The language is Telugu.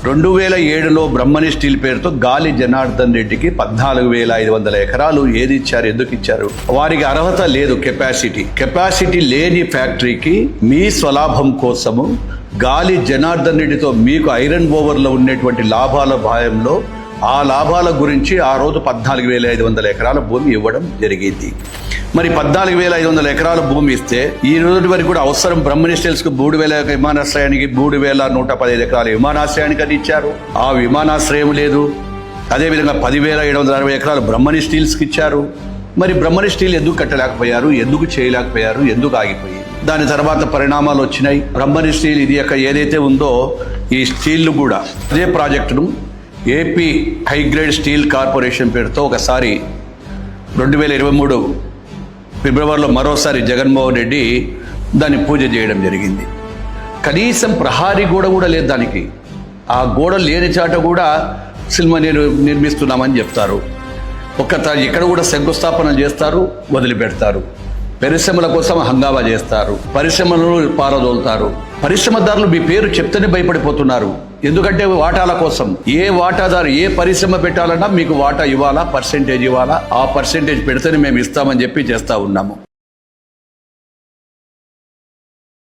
2007లో బ్రహ్మణి స్టీల్ పేరుతో గాలి జనార్దన్ రెడ్డికి 14,500 ఎకరాలు ఏది ఇచ్చారు, ఎందుకు ఇచ్చారు? వారికి అర్హత లేదు, కెపాసిటీ లేని ఫ్యాక్టరీకి మీ స్వలాభం కోసము గాలి జనార్దన్ రెడ్డితో మీకు ఐరన్ ఓవర్లో ఉండేటువంటి లాభాల భయంలో ఆ లాభాల గురించి ఆ రోజు 14,500 ఎకరాల భూమి ఇవ్వడం జరిగింది. మరి 14,500 ఎకరాల భూమి ఇస్తే ఈ రోజు వరకు కూడా అవసరం బ్రహ్మణి స్టీల్స్కు 3,000 విమానాశ్రయానికి 3,115 ఎకరాల విమానాశ్రయానికి అని ఇచ్చారు. ఆ విమానాశ్రయం లేదు. అదేవిధంగా 10,760 ఎకరాలు బ్రహ్మణి స్టీల్స్కి ఇచ్చారు. మరి బ్రహ్మణి స్టీల్ ఎందుకు కట్టలేకపోయారు, ఎందుకు చేయలేకపోయారు, ఎందుకు ఆగిపోయి? దాని తర్వాత పరిణామాలు వచ్చినాయి. బ్రహ్మణి స్టీల్ ఇది ఏదైతే ఉందో ఈ స్టీల్ను కూడా అదే ప్రాజెక్టును ఏపీ హైగ్రేడ్ స్టీల్ కార్పొరేషన్ పేరుతో ఒకసారి 2023 ఫిబ్రవరిలో మరోసారి జగన్మోహన్ రెడ్డి దాన్ని పూజ చేయడం జరిగింది. కనీసం ప్రహారీ గోడ కూడా లేదు దానికి. ఆ గోడ లేని చాట కూడా సినిమా నిర్మిస్తున్నామని చెప్తారు. ఇక్కడ కూడా శంకుస్థాపన చేస్తారు, వదిలిపెడతారు. పరిశ్రమల కోసం హంగామా చేస్తారు, పరిశ్రమలను పారదోలుతారు. పరిశ్రమదారులు మీ పేరు చెప్తేనే భయపడిపోతున్నారు. ఎందుకంటే వాటాల కోసం ఏ వాటాదారు ఏ పరిశ్రమ పెట్టాలన్నా మీకు వాటా ఇవ్వాలా, పర్సెంటేజ్ ఇవ్వాలా, ఆ పర్సెంటేజ్ పెడితేనే మేము ఇస్తామని చెప్పి చేస్తా ఉన్నాము.